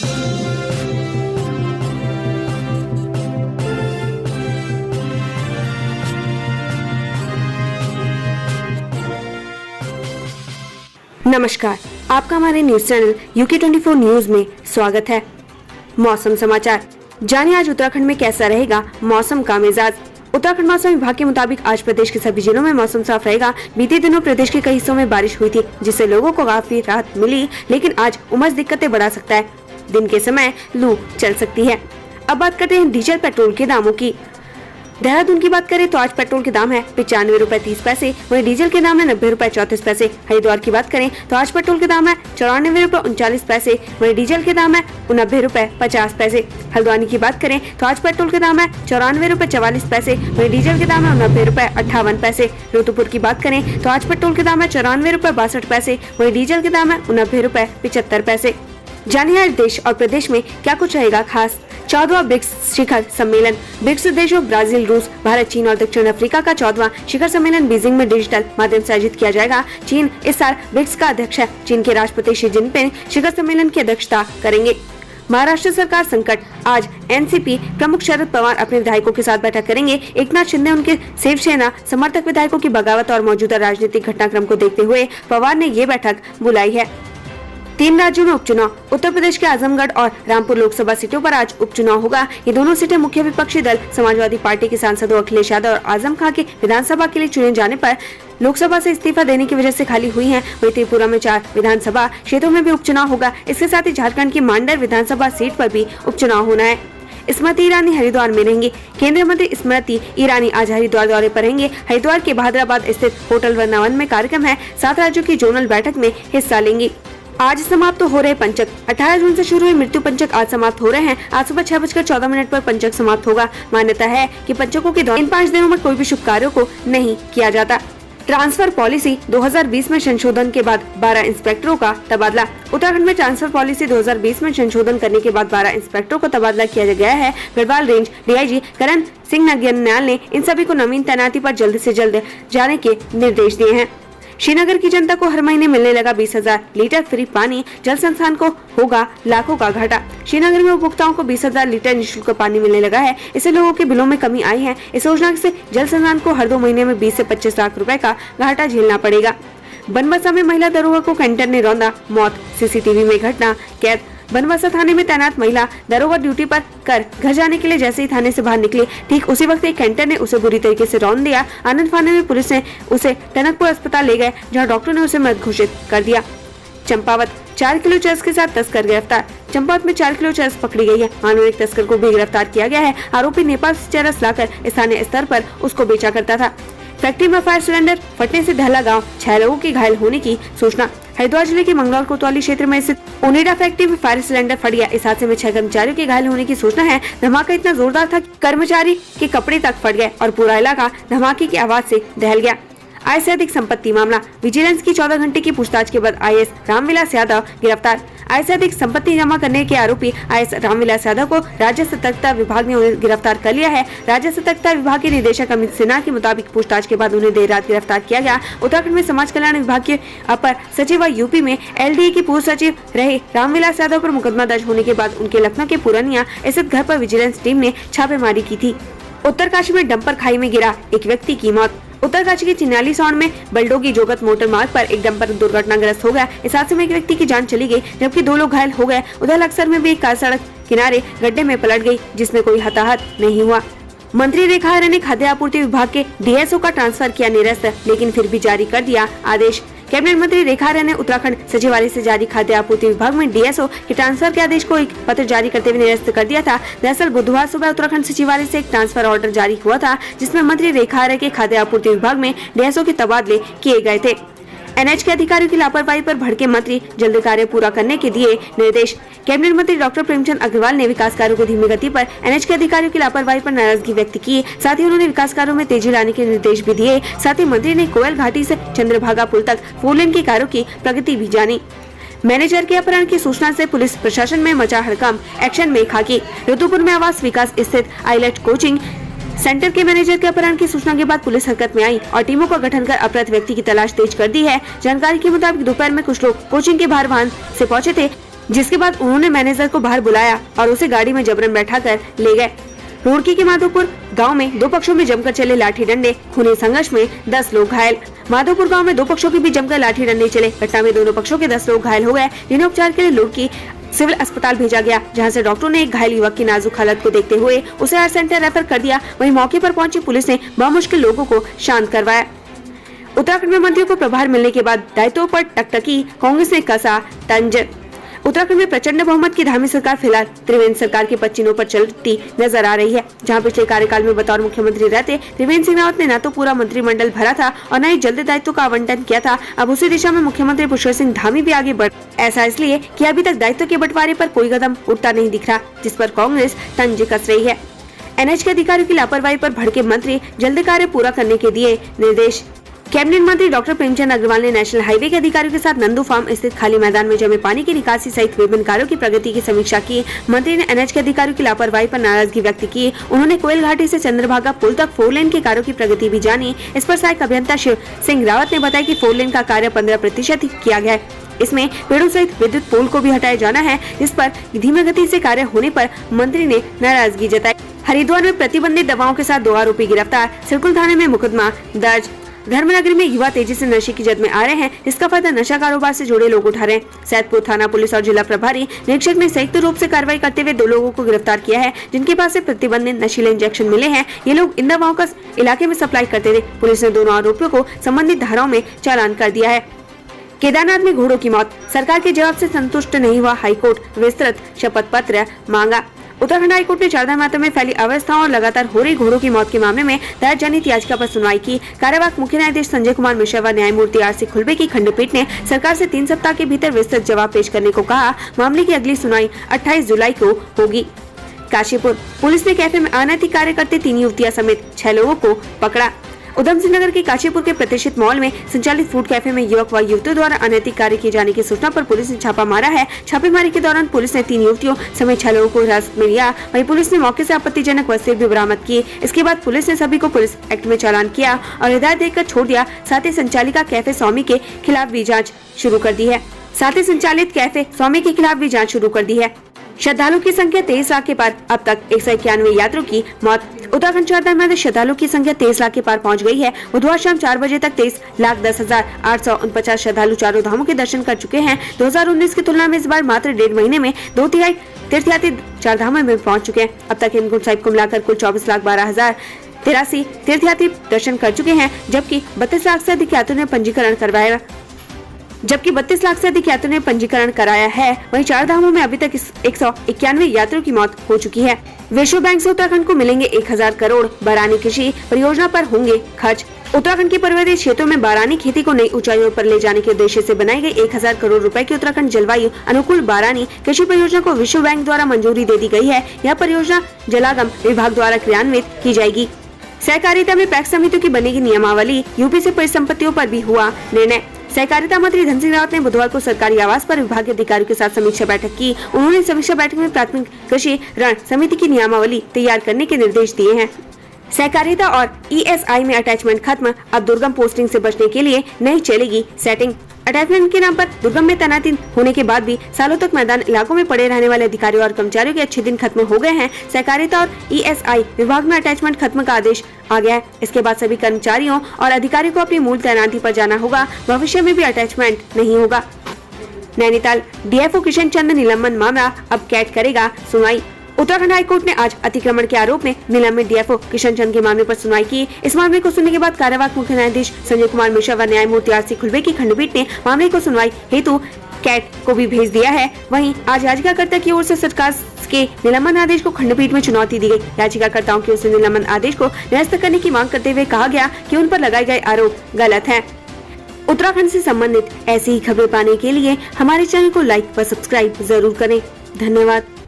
नमस्कार, आपका हमारे न्यूज चैनल UK24 न्यूज में स्वागत है। मौसम समाचार जानिए आज उत्तराखंड में कैसा रहेगा मौसम का मिजाज। उत्तराखंड मौसम विभाग के मुताबिक आज प्रदेश के सभी जिलों में मौसम साफ रहेगा। बीते दिनों प्रदेश के कई हिस्सों में बारिश हुई थी, जिससे लोगों को काफी राहत मिली, लेकिन आज उमस दिक्कतें बढ़ा सकता है। दिन के समय लू चल सकती है। अब बात करते हैं डीजल पेट्रोल के दामों की। देहरादून की बात करें तो आज पेट्रोल के दाम है 95 रुपए 30 पैसे, वहीं डीजल के दाम है 90 रुपए 34 पैसे। हरिद्वार की बात करें तो आज पेट्रोल के दाम है 94 रुपए 39 पैसे, वहीं डीजल के दाम है 90 रुपए 50 पैसे। हल्द्वानी की बात करें तो आज पेट्रोल के दाम है 94 रुपए 44 पैसे, वहीं डीजल के दाम है 90 रुपए 58 पैसे। रुद्रपुर की बात करें तो आज पेट्रोल के दाम है 94 रुपए 62 पैसे, वहीं डीजल के दाम है 90 रुपए 75 पैसे। जानिए आज देश और प्रदेश में क्या कुछ रहेगा खास। 14वां ब्रिक्स शिखर सम्मेलन। ब्रिक्स देशों ब्राजील, रूस, भारत, चीन और दक्षिण अफ्रीका का 14वां शिखर सम्मेलन बीजिंग में डिजिटल माध्यम से आयोजित किया जाएगा। चीन इस साल ब्रिक्स का अध्यक्ष है। चीन के राष्ट्रपति शी जिनपिंग शिखर सम्मेलन की अध्यक्षता करेंगे। महाराष्ट्र सरकार संकट। आज एनसीपी प्रमुख शरद पवार अपने विधायकों के साथ बैठक करेंगे। एकनाथ शिंदे उनके शिवसेना समर्थक विधायकों की बगावत और मौजूदा राजनीतिक घटनाक्रम को देखते हुए पवार ने ये बैठक बुलाई है। 3 राज्यों में उपचुनाव। उत्तर प्रदेश के आजमगढ़ और रामपुर लोकसभा सीटों पर आज उपचुनाव होगा। ये दोनों सीटें मुख्य विपक्षी दल समाजवादी पार्टी के सांसदों अखिलेश यादव और आजम खां के विधानसभा के लिए चुने जाने पर लोकसभा से इस्तीफा देने की वजह से खाली हुई हैं। वहीं त्रिपुरा में 4 विधानसभा क्षेत्रों में भी उपचुनाव होगा। इसके साथ ही झारखंड की मांडर विधानसभा सीट पर भी उपचुनाव होना है। स्मृति ईरानी हरिद्वार में रहेंगे। केंद्रीय मंत्री स्मृति ईरानी आज हरिद्वार दौरे पर रहेंगे। हरिद्वार के बहादुराबाद स्थित होटल वृंदावन में कार्यक्रम है। 7 राज्यों की जोनल बैठक में हिस्सा लेंगी। आज समाप्त हो रहे पंचक। 18 जून से शुरू हुए मृत्यु पंचक आज समाप्त हो रहे हैं। आज सुबह 6:14 पर पंचक समाप्त होगा। मान्यता है कि पंचकों के दौरान इन 5 दिनों में कोई भी शुभ कार्यों को नहीं किया जाता। ट्रांसफर पॉलिसी 2020 में संशोधन के बाद 12 इंस्पेक्टरों का तबादला। उत्तराखंड में ट्रांसफर पॉलिसी 2020 में संशोधन करने के बाद 12 इंस्पेक्टरों को तबादला किया गया है। गढ़वाल रेंज डीआईजी करण सिंह नग्यनाल ने इन सभी को नवीन तैनाती पर जल्द से जल्द जाने के निर्देश दिए हैं। श्रीनगर की जनता को हर महीने मिलने लगा 20,000 लीटर फ्री पानी। जल संस्थान को होगा लाखों का घाटा। श्रीनगर में उपभोक्ताओं को 20,000 लीटर निःशुल्क पानी मिलने लगा है। इससे लोगों के बिलों में कमी आई है। इस योजना से जल संस्थान को हर 2 महीने में 20 से 25 लाख रुपए का घाटा झेलना पड़ेगा। बनबसा में महिला दरोगा को कैंटर ने रौंदा, मौत। सीसीटीवी में घटना कैद। बनबसा थाने में तैनात महिला दरोगा ड्यूटी पर कर घर जाने के लिए जैसे ही थाने से बाहर निकली, ठीक उसी वक्त एक कैंटर ने उसे बुरी तरीके से रौंद दिया। आनंद फाने में पुलिस ने उसे टनकपुर अस्पताल ले गए, जहां डॉक्टर ने उसे मृत घोषित कर दिया। चंपावत 4 किलो चरस के साथ तस्कर गिरफ्तार। चंपावत में 4 किलो चरस पकड़ी गई है। मानो एक तस्कर को भी गिरफ्तार किया गया है। आरोपी नेपाल से चरस लाकर स्थानीय स्तर पर उसको बेचा करता था। फैक्ट्री में फायर सिलेंडर फटने से दहला गांव, 6 लोगों के घायल होने की सूचना। हरिद्वार जिले के मंगलौर कोतवाली क्षेत्र में स्थित ओनिडा फैक्ट्री में फायर सिलेंडर फट गया। इस हादसे में 6 कर्मचारियों के घायल होने की सूचना है। धमाका इतना जोरदार था कि कर्मचारी के कपड़े तक फट गए और पूरा इलाका धमाके की आवाज से दहल गया। आय से अधिक संपत्ति मामला। विजिलेंस की 14 घंटे की पूछताछ के बाद IAS रामविलास यादव गिरफ्तार। आय से अधिक संपत्ति जमा करने के आरोपी IAS रामविलास यादव को राज्य सतर्कता विभाग ने उन्हें गिरफ्तार कर लिया है। राज्य सतर्कता विभाग के निदेशक अमित सिन्हा के मुताबिक पूछताछ के बाद उन्हें देर रात गिरफ्तार किया गया। उत्तराखंड में समाज कल्याण विभाग के अपर सचिव व यूपी में LDA की पूर्व सचिव रहे रामविलास यादव पर मुकदमा दर्ज होने के बाद उनके लखनऊ के पुरानिया स्थित घर पर विजिलेंस टीम ने छापेमारी की थी। उत्तरकाशी में डंपर खाई में गिरा, एक व्यक्ति की मौत। उत्तरकाशी के चिन्याली सौंड में बलडोगी जोगत मोटर मार्ग पर एक डंपर दुर्घटनाग्रस्त हो गया। इस हादसे में एक व्यक्ति की जान चली गई, जबकि 2 लोग घायल हो गए। उधर लक्सर में भी एक कार सड़क किनारे गड्ढे में पलट गई, जिसमें कोई हताहत नहीं हुआ। मंत्री रेखा आर्य ने खाद्य आपूर्ति विभाग के DSO का ट्रांसफर किया निरस्त, लेकिन फिर भी जारी कर दिया आदेश। कैबिनेट मंत्री रेखा आर्य ने उत्तराखंड सचिवालय से जारी खाद्य आपूर्ति विभाग में DSO के ट्रांसफर के आदेश को एक पत्र जारी करते हुए निरस्त कर दिया था। दरअसल बुधवार सुबह उत्तराखंड सचिवालय से एक ट्रांसफर ऑर्डर जारी हुआ था, जिसमें मंत्री रेखा आर्य के खाद्य आपूर्ति विभाग में DSO के तबादले किए गए थे। NH के अधिकारियों की लापरवाही पर भड़के मंत्री, जल्द कार्य पूरा करने के दिए निर्देश। कैबिनेट मंत्री डॉक्टर प्रेमचंद अग्रवाल ने विकास कार्यों को धीमी गति पर NH के अधिकारियों की लापरवाही पर नाराजगी व्यक्त की। साथ ही उन्होंने विकास कार्यों में तेजी लाने के निर्देश भी दिए। साथ ही मंत्री ने कोयल घाटी से चंद्रभागा पुल तक 4 लेन के कार्यों की प्रगति भी जानी। मैनेजर के अपहरण की सूचना से पुलिस प्रशासन में मचा हड़कंप, एक्शन में खाकी। रुद्रपुर में आवास विकास स्थित आईलेट कोचिंग सेंटर के मैनेजर के अपहरण की सूचना के बाद पुलिस हरकत में आई और टीमों का गठन कर अपराध व्यक्ति की तलाश तेज कर दी है। जानकारी के मुताबिक दोपहर में कुछ लोग कोचिंग के बाहर वाहन से पहुंचे थे। जिसके बाद उन्होंने मैनेजर को बाहर बुलाया और उसे गाड़ी में जबरन बैठाकर ले गए। रुड़की के माधोपुर गांव में दो पक्षों में जमकर चले लाठी डंडे, खूनी संघर्ष में 10 लोग घायल। माधोपुर गांव में दो पक्षों के बीच जमकर लाठी डंडे चले। घटना में दोनों पक्षों के 10 लोग घायल हो गए, जिन्हें उपचार के लिए रुड़की सिविल अस्पताल भेजा गया, जहां से डॉक्टरों ने एक घायल युवक की नाजुक हालत को देखते हुए उसे आर सेंटर रेफर कर दिया। वहीं मौके पर पहुंची पुलिस ने बामुश्किल लोगों को शांत करवाया। उत्तराखंड में मंत्रियों को प्रभार मिलने के बाद दायित्वों पर टकटकी, कांग्रेस ने कसा तंज। उत्तराखंड में प्रचंड बहुमत की धामी सरकार फिलहाल त्रिवेंद्र सरकार के पच्चीनों पर चलती नजर आ रही है, जहां पिछले कार्यकाल में बतौर मुख्यमंत्री रहते त्रिवेंद्र सिंह रावत ने न तो पूरा मंत्रिमंडल भरा था और न ही जल्द दायित्व का आवंटन किया था। अब उसी दिशा में मुख्यमंत्री पुष्कर सिंह धामी भी आगे बढ़, ऐसा इसलिए कि अभी तक दायित्व के बंटवारे पर कोई कदम उठता नहीं दिख रहा, जिस पर कांग्रेस तंज कस रही है। एनएच के अधिकारियों की लापरवाही पर भड़के मंत्री जल्द कार्य पूरा करने के दिए निर्देश। कैबिनेट मंत्री डॉक्टर प्रेमचंद अग्रवाल ने नेशनल हाईवे के अधिकारियों के साथ नंदू फार्म स्थित खाली मैदान में जमे पानी की निकासी सहित विभिन्न कार्यों की प्रगति की समीक्षा की। मंत्री ने एनएच के अधिकारियों की लापरवाही पर नाराजगी व्यक्त की। उन्होंने कोयल घाटी से चंद्रभागा पुल तक 4 लेन के कार्यों की प्रगति भी जानी। इस पर सहायक अभियंता शिव सिंह रावत ने बताया कि 4 लेन का कार्य 15% किया गया है। इसमें पेड़ों सहित विद्युत पोल को भी हटाया जाना है, इस पर धीमी गति से कार्य होने पर मंत्री ने नाराजगी जताई। हरिद्वार में प्रतिबंधित दवाओं के साथ 2 आरोपी गिरफ्तार, सिरकुल थाने में मुकदमा दर्ज। धर्मनगरी में युवा तेजी से नशे की जद में आ रहे हैं, इसका फायदा नशा कारोबार से जुड़े लोग उठा रहे हैं। सैदपुर थाना पुलिस और जिला प्रभारी निरीक्षक ने संयुक्त रूप से कार्रवाई करते हुए 2 लोगों को गिरफ्तार किया है, जिनके पास से प्रतिबंधित नशीले इंजेक्शन मिले हैं। ये लोग इन दवाओं का इलाके में सप्लाई करते थे। पुलिस ने दोनों आरोपियों को संबंधित धाराओं में चालान कर दिया है। केदारनाथ में घोड़ों की मौत, सरकार के जवाब से संतुष्ट नहीं हुआ हाईकोर्ट, विस्तृत शपथ पत्र मांगा। उत्तराखंड हाईकोर्ट ने चारधाम यात्रा में फैली अव्यवस्थाओं और लगातार हो रही घोड़ों की मौत के मामले में दायर जनहित याचिका पर सुनवाई की। कार्यवाहक मुख्य न्यायाधीश संजय कुमार मिश्रा व न्यायमूर्ति आर सी खुल्बे की खंडपीठ ने सरकार से 3 सप्ताह के भीतर विस्तृत जवाब पेश करने को कहा। मामले की अगली सुनवाई 28 जुलाई को होगी। काशीपुर पुलिस ने कैफे में अनैतिक कार्य करते 3 युवतियां समेत 6 लोगों को पकड़ा। उधम सिंह नगर के काशीपुर के प्रतिष्ठित मॉल में संचालित फूड कैफे में युवक व युवतियों द्वारा अनैतिक कार्य किए जाने की सूचना पर पुलिस ने छापा मारा है। छापेमारी के दौरान पुलिस ने 3 युवतियों समेत 6 लोगों को हिरासत में लिया। वहीं पुलिस ने मौके से आपत्तिजनक वस्तुएं भी बरामद की। इसके बाद पुलिस ने सभी को पुलिस एक्ट में चालान किया और हिदायत देकर छोड़ दिया। साथ ही संचालिका कैफे स्वामी के खिलाफ भी जाँच शुरू कर दी है। साथ ही संचालित कैफे स्वामी के खिलाफ भी जाँच शुरू कर दी है। श्रद्धालुओं की संख्या 23 लाख के पार, अब तक 191 यात्रियों की मौत। उत्तराखंड चारधाम में श्रद्धालुओं की संख्या 23 लाख के पार पहुंच गई है। बुधवार शाम 4 बजे तक 23,10,849 श्रद्धालु चारों धामों के दर्शन कर चुके हैं। 2019 की तुलना में इस बार मात्र 1.5 महीने में 2/3 तीर्थयात्री चार धामों में पहुंच चुके हैं। अब तक हेमकुंड साहिब को मिलाकर कुल 24,12,083 तीर्थयात्री दर्शन कर चुके हैं, जबकि 32 लाख से अधिक यात्रियों ने पंजीकरण कराया है। वहीं चार धामों में अभी तक 191 यात्रियों की मौत हो चुकी है। विश्व बैंक से उत्तराखंड को मिलेंगे 1000 करोड़, बारानी कृषि परियोजना पर होंगे खर्च। उत्तराखंड के पर्वतीय क्षेत्रों में बारानी खेती को नई ऊंचाइयों पर ले जाने के उद्देश्य से बनाई गई 1000 करोड़ रुपए की उत्तराखंड जलवायु अनुकूल बारानी कृषि परियोजना को विश्व बैंक द्वारा मंजूरी दे दी गई है। यह परियोजना जलागम विभाग द्वारा क्रियान्वित की जाएगी। सहकारिता में पैक्स समितियों की बनेगी नियमावली, यूपी से परिसंपत्तियों पर भी हुआ निर्णय। सहकारिता मंत्री धन सिंह रावत ने बुधवार को सरकारी आवास पर विभाग के अधिकारियों के साथ समीक्षा बैठक की। उन्होंने समीक्षा बैठक में प्राथमिक कृषि ऋण समिति की नियमावली तैयार करने के निर्देश दिए हैं। सहकारिता और ईएसआई में अटैचमेंट खत्म, अब दुर्गम पोस्टिंग से बचने के लिए नहीं चलेगी सेटिंग। अटैचमेंट के नाम पर दुर्गम में तैनाती होने के बाद भी सालों तक मैदान इलाकों में पड़े रहने वाले अधिकारियों और कर्मचारियों के अच्छे दिन खत्म हो गए हैं। सहकारिता और ईएसआई विभाग में अटैचमेंट खत्म का आदेश आ गया है। इसके बाद सभी कर्मचारियों और अधिकारियों को अपनी मूल तैनाती पर जाना होगा। भविष्य में भी अटैचमेंट नहीं होगा। नैनीताल डीएफओ किशन चंद निलंबन मामला अब कैट करेगा सुनवाई। उत्तराखंड हाईकोर्ट ने आज अतिक्रमण के आरोप में निलंबित डीएफओ किशन चंद के मामले पर सुनवाई की। इस मामले को सुनने के बाद कार्यवाहक मुख्य न्यायाधीश संजय कुमार मिश्रा व न्यायमूर्ति आर सी खुल्बे की खंडपीठ ने मामले को सुनवाई हेतु कैट को भी भेज दिया है। वहीं आज याचिकाकर्ता की ओर से सरकार के निलंबन आदेश को खंडपीठ में चुनौती दी गई। याचिकाकर्ताओं की ओर से निलंबन आदेश को निरस्त करने की मांग करते हुए कहा गया कि उन पर लगाए गए आरोप गलत हैं। उत्तराखंड से संबंधित ऐसी ही खबरें पाने के लिए हमारे चैनल को लाइक व सब्सक्राइब जरूर करें। धन्यवाद।